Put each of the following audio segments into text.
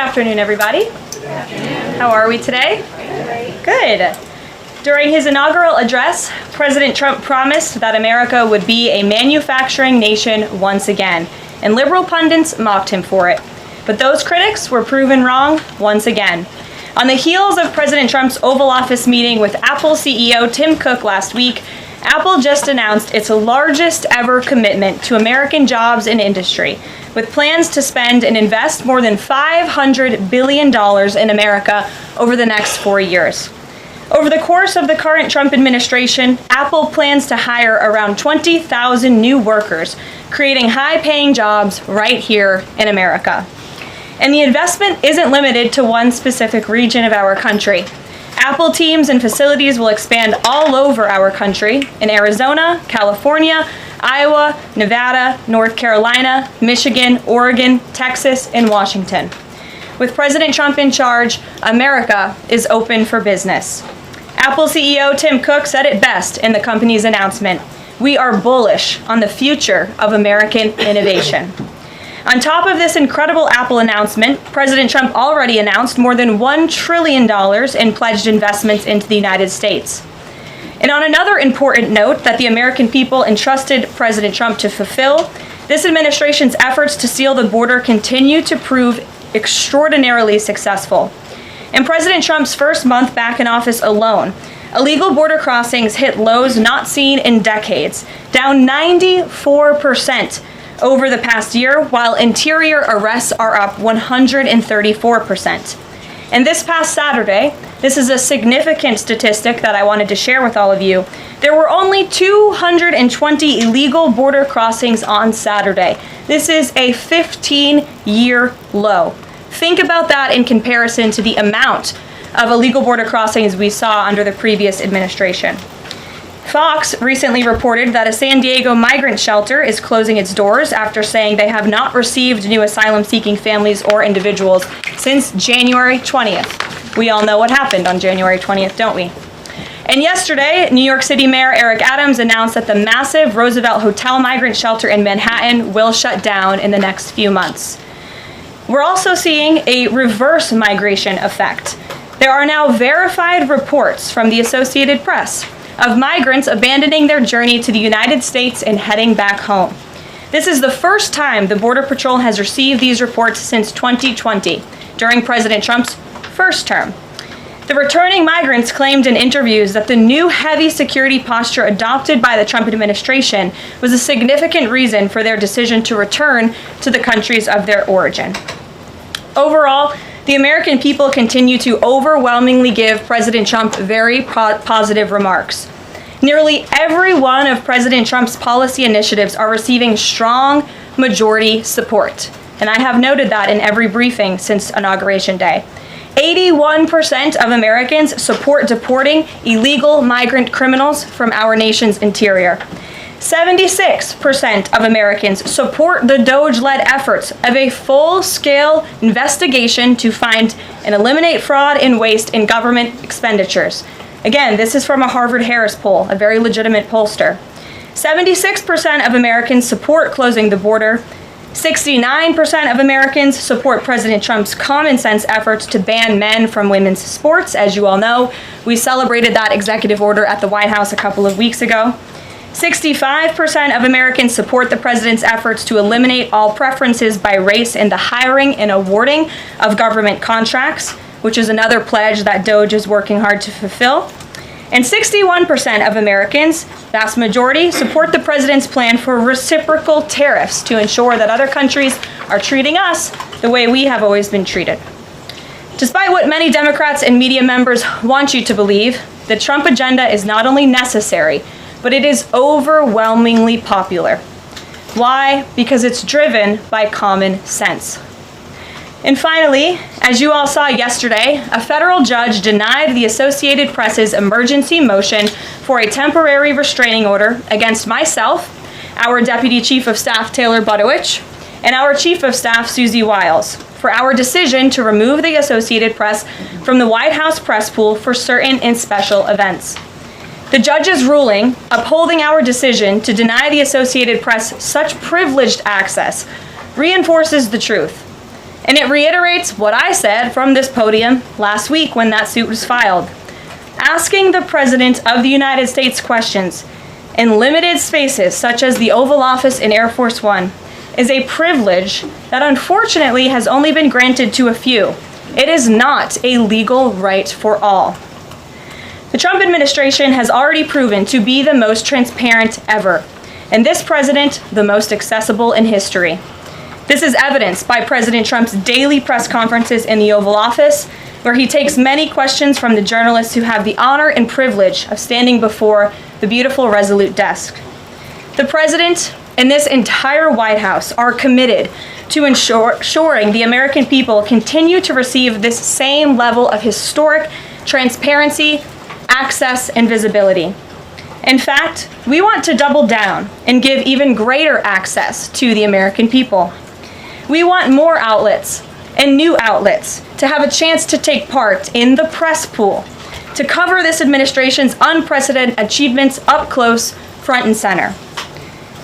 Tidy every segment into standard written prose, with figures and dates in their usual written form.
afternoon, everybody. Good afternoon. How are we today? Good. During his inaugural address, President Trump promised that America would be a manufacturing nation once again, and liberal pundits mocked him for it. But those critics were proven wrong once again. On the heels of President Trump's Oval Office meeting with Apple CEO Tim Cook last week, Apple just announced its largest ever commitment to American jobs and industry, with plans to spend and invest more than $500 billion in America over the next 4 years. Over the course of the current Trump administration, Apple plans to hire around 20,000 new workers, creating high-paying jobs right here in America. And the investment isn't limited to one specific region of our country. Apple teams and facilities will expand all over our country in Arizona, California, Iowa, Nevada, North Carolina, Michigan, Oregon, Texas, and Washington. With President Trump in charge, America is open for business. Apple CEO Tim Cook said it best in the company's announcement: "We are bullish on the future of American innovation." On top of this incredible Apple announcement, President Trump already announced more than $1 trillion in pledged investments into the United States. And on another important note that the American people entrusted President Trump to fulfill, this administration's efforts to seal the border continue to prove extraordinarily successful. In President Trump's first month back in office alone, illegal border crossings hit lows not seen in decades, down 94% over the past year, while interior arrests are up 134%. And this past Saturday, this is a significant statistic that I wanted to share with all of you, there were only 220 illegal border crossings on Saturday. This is a 15-year low. Think about that in comparison to the amount of illegal border crossings we saw under the previous administration. Fox recently reported that a San Diego migrant shelter is closing its doors after saying they have not received new asylum-seeking families or individuals since January 20th. We all know what happened on January 20th, don't we? And yesterday, New York City Mayor Eric Adams announced that the massive Roosevelt Hotel migrant shelter in Manhattan will shut down in the next few months. We're also seeing a reverse migration effect. There are now verified reports from the Associated Press of migrants abandoning their journey to the United States and heading back home. This is the first time the Border Patrol has received these reports since 2020, during President Trump's first term. The returning migrants claimed in interviews that the new heavy security posture adopted by the Trump administration was a significant reason for their decision to return to the countries of their origin. Overall, the American people continue to overwhelmingly give President Trump very positive remarks. Nearly every one of President Trump's policy initiatives are receiving strong majority support, and I have noted that in every briefing since Inauguration Day. 81% of Americans support deporting illegal migrant criminals from our nation's interior. 76% of Americans support the DOJ-led efforts of a full-scale investigation to find and eliminate fraud and waste in government expenditures. Again, this is from a Harvard-Harris poll, a very legitimate pollster. 76% of Americans support closing the border. 69% of Americans support President Trump's common-sense efforts to ban men from women's sports. As you all know, we celebrated that executive order at the White House a couple of weeks ago. 65% of Americans support the president's efforts to eliminate all preferences by race in the hiring and awarding of government contracts, which is another pledge that DOJ is working hard to fulfill. And 61% of Americans, vast majority, support the president's plan for reciprocal tariffs to ensure that other countries are treating us the way we have always been treated. Despite what many Democrats and media members want you to believe, the Trump agenda is not only necessary, but it is overwhelmingly popular. Why? Because it's driven by common sense. And finally, as you all saw yesterday, a federal judge denied the Associated Press's emergency motion for a temporary restraining order against myself, our Deputy Chief of Staff Taylor Budowich, and our Chief of Staff Susie Wiles for our decision to remove the Associated Press from the White House press pool for certain and special events. The judge's ruling, upholding our decision to deny the Associated Press such privileged access, reinforces the truth. And it reiterates what I said from this podium last week when that suit was filed. Asking the President of the United States questions in limited spaces, such as the Oval Office in Air Force One, is a privilege that unfortunately has only been granted to a few. It is not a legal right for all. The Trump administration has already proven to be the most transparent ever, and this president, the most accessible in history. This is evidenced by President Trump's daily press conferences in the Oval Office, where he takes many questions from the journalists who have the honor and privilege of standing before the beautiful Resolute desk. The president and this entire White House are committed to ensuring the American people continue to receive this same level of historic transparency, access, and visibility. In fact, we want to double down and give even greater access to the American people. We want more outlets and new outlets to have a chance to take part in the press pool, to cover this administration's unprecedented achievements up close, front and center.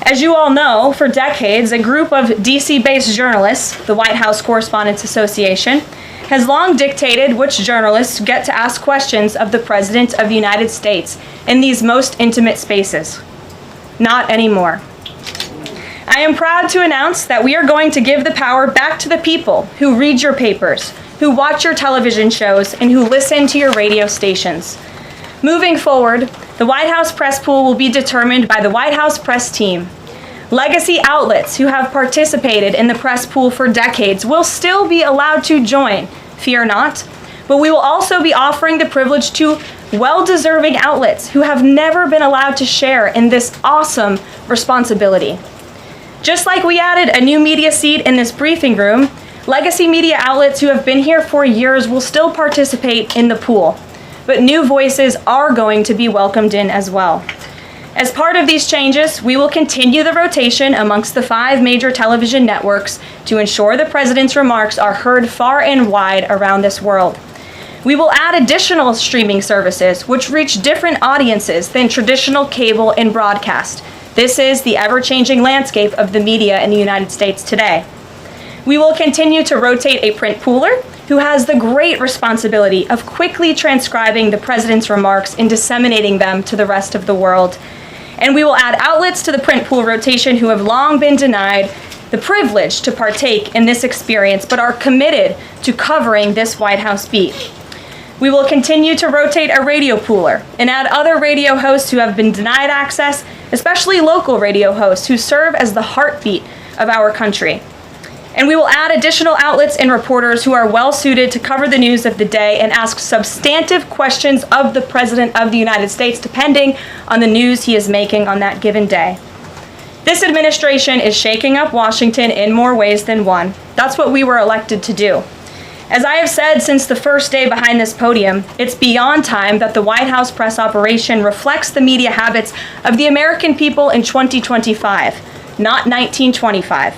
As you all know, for decades, a group of DC-based journalists, the White House Correspondents Association, has long dictated which journalists get to ask questions of the President of the United States in these most intimate spaces. Not anymore. I am proud to announce that we are going to give the power back to the people who read your papers, who watch your television shows, and who listen to your radio stations. Moving forward, the White House press pool will be determined by the White House press team. Legacy outlets who have participated in the press pool for decades will still be allowed to join, fear not, but we will also be offering the privilege to well-deserving outlets who have never been allowed to share in this awesome responsibility. Just like we added a new media seat in this briefing room, legacy media outlets who have been here for years will still participate in the pool, but new voices are going to be welcomed in as well. As part of these changes, we will continue the rotation amongst the 5 major television networks to ensure the president's remarks are heard far and wide around this world. We will add additional streaming services which reach different audiences than traditional cable and broadcast. This is the ever-changing landscape of the media in the United States today. We will continue to rotate a print pooler who has the great responsibility of quickly transcribing the president's remarks and disseminating them to the rest of the world. And we will add outlets to the print pool rotation who have long been denied the privilege to partake in this experience but are committed to covering this White House beat. We will continue to rotate a radio pooler and add other radio hosts who have been denied access, especially local radio hosts who serve as the heartbeat of our country. And we will add additional outlets and reporters who are well suited to cover the news of the day and ask substantive questions of the President of the United States, depending on the news he is making on that given day. This administration is shaking up Washington in more ways than one. That's what we were elected to do. As I have said since the first day behind this podium, it's beyond time that the White House press operation reflects the media habits of the American people in 2025, not 1925.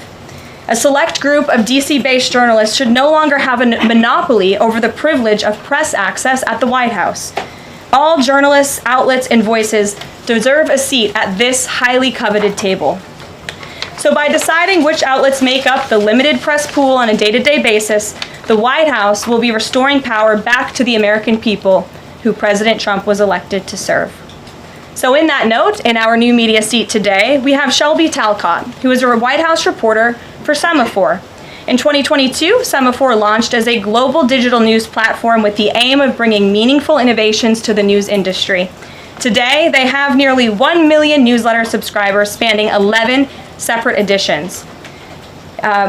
A select group of DC-based journalists should no longer have a monopoly over the privilege of press access at the White House. All journalists, outlets, and voices deserve a seat at this highly coveted table. So by deciding which outlets make up the limited press pool on a day-to-day basis, the White House will be restoring power back to the American people who President Trump was elected to serve. So in that note, in our new media seat today, we have Shelby Talcott, who is a White House reporter for Semaphore. In 2022, Semaphore launched as a global digital news platform with the aim of bringing meaningful innovations to the news industry. Today, they have nearly 1 million newsletter subscribers spanning 11 separate editions.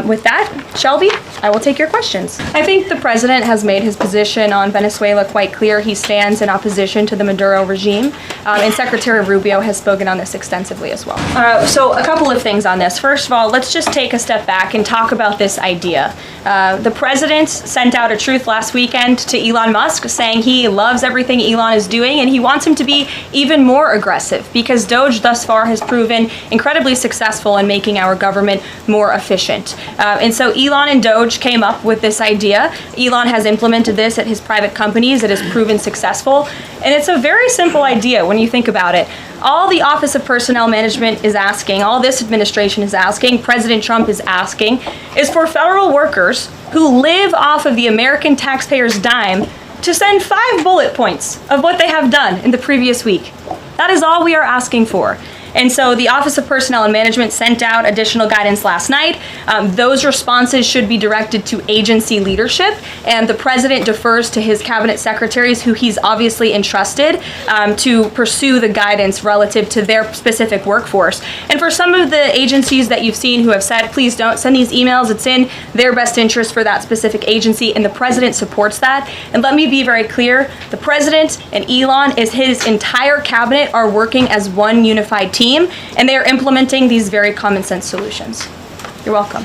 With that, Shelby, I will take your questions. I think the president has made his position on Venezuela quite clear. He stands in opposition to the Maduro regime, and Secretary Rubio has spoken on this extensively as well. So a couple of things on this. First of all, let's just take a step back and talk about this idea. The president sent out a truth last weekend to Elon Musk saying he loves everything Elon is doing and he wants him to be even more aggressive because Doge thus far has proven incredibly successful in making our government more efficient. And so Elon and Doge came up with this idea. Elon has implemented this at his private companies. It has proven successful. And it's a very simple idea when you think about it. All the Office of Personnel Management is asking, all this administration is asking, President Trump is asking, is for federal workers who live off of the American taxpayers' dime to send 5 bullet points of what they have done in the previous week. That is all we are asking for. And so the Office of Personnel and Management sent out additional guidance last night. Those responses should be directed to agency leadership, and the president defers to his cabinet secretaries, who he's obviously entrusted to pursue the guidance relative to their specific workforce. And for some of the agencies that you've seen who have said, please don't send these emails, it's in their best interest for that specific agency, and the president supports that. And let me be very clear, the president and Elon is his entire cabinet are working as one unified team, and they are implementing these very common sense solutions. You're welcome.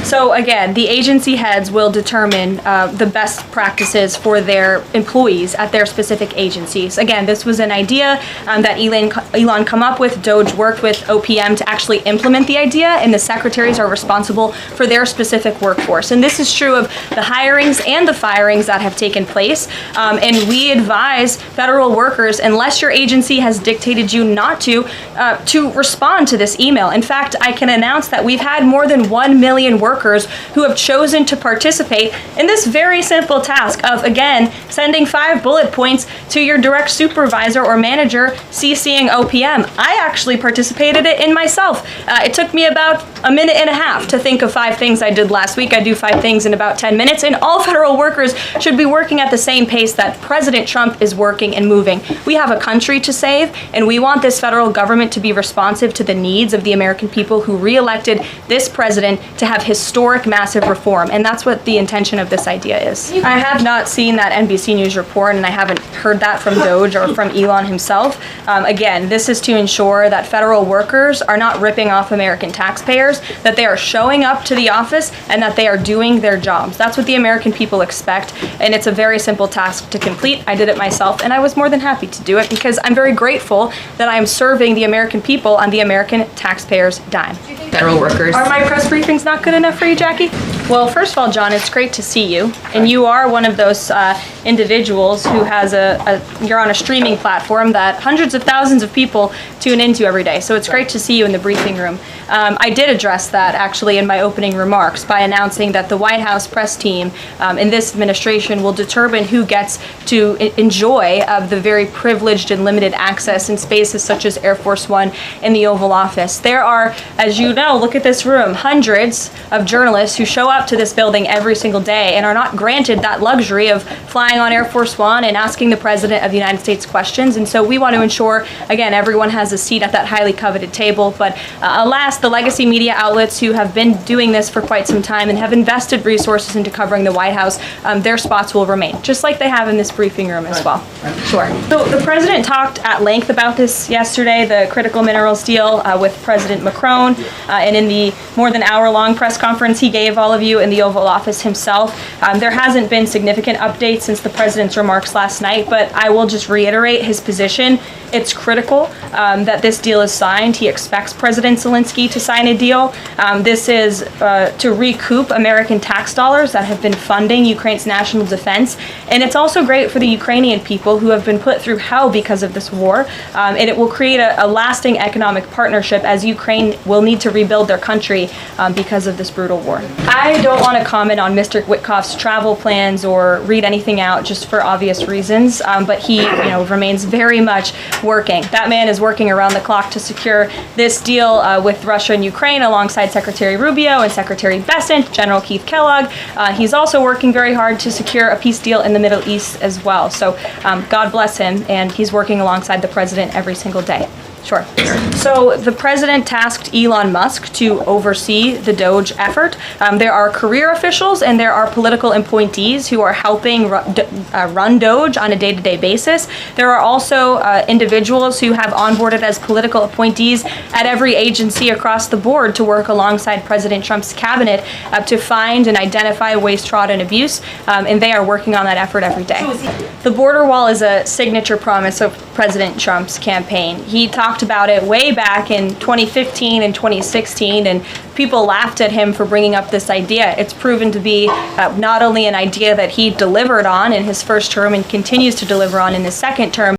So again, the agency heads will determine the best practices for their employees at their specific agencies. Again, this was an idea that Elon come up with. Doge worked with OPM to actually implement the idea, and the secretaries are responsible for their specific workforce. And this is true of the hirings and the firings that have taken place. And we advise federal workers, unless your agency has dictated you not to respond to this email. In fact, I can announce that we've had more than 1 million workers who have chosen to participate in this very simple task of, again, sending 5 bullet points to your direct supervisor or manager, CCing OPM. I actually participated in myself. It took me about 1.5 minutes to think of 5 things I did last week. I do 5 things in about 10 minutes, and all federal workers should be working at the same pace that President Trump is working and moving. We have a country to save, and we want this federal government to be responsive to the needs of the American people who re-elected this president to have historic massive reform, and that's what the intention of this idea is. I have not seen that NBC News report, and I haven't heard that from Doge or from Elon himself. Again, this is to ensure that federal workers are not ripping off American taxpayers, that they are showing up to the office, and that they are doing their jobs. That's what the American people expect, and it's a very simple task to complete. I did it myself, and I was more than happy to do it because I'm very grateful that I am serving the American people on the American taxpayers' dime. Federal workers. Are my press briefings not good enough for you, Jackie? Well, first of all, John, it's great to see you, and you are one of those individuals who has you're on a streaming platform that hundreds of thousands of people tune into every day, so it's great to see you in the briefing room. I did address that actually in my opening remarks by announcing that the White House press team in this administration will determine who gets to enjoy the very privileged and limited access in spaces such as Air Force One and the Oval Office. There are, as you know, look at this room, hundreds of journalists who show up to this building every single day and are not granted that luxury of flying on Air Force One and asking the President of the United States questions. And so we want to ensure, again, everyone has a seat at that highly coveted table. But alas, the legacy media outlets who have been doing this for quite some time and have invested resources into covering the White House, their spots will remain, just like they have in this briefing room as well. Sure. So the President talked at length about this yesterday, the critical minerals deal with President Macron, and in the more than hour-long press conference he gave all of you in the Oval Office himself. There hasn't been significant updates since the President's remarks last night, but I will just reiterate his position. It's critical that this deal is signed. He expects President Zelensky to sign a deal. This is to recoup American tax dollars that have been funding Ukraine's national defense. And it's also great for the Ukrainian people who have been put through hell because of this war. And it will create a lasting economic partnership as Ukraine will need to rebuild their country because of this brutal war. I don't want to comment on Mr. Witkoff's travel plans or read anything out just for obvious reasons, but he remains very much working. That man is working around the clock to secure this deal with Russia and Ukraine alongside Secretary Rubio and Secretary Bessent, General Keith Kellogg. He's also working very hard to secure a peace deal in the Middle East as well. So God bless him, and he's working alongside the president every single day. Sure. So the president tasked Elon Musk to oversee the Doge effort. There are career officials and there are political appointees who are helping run Doge on a day-to-day basis. There are also individuals who have onboarded as political appointees at every agency across the board to work alongside President Trump's cabinet to find and identify waste, fraud, and abuse, and they are working on that effort every day. The border wall is a signature promise of President Trump's campaign. He talked about it way back in 2015 and 2016, and people laughed at him for bringing up this idea. It's proven to be not only an idea that he delivered on in his first term and continues to deliver on in his second term,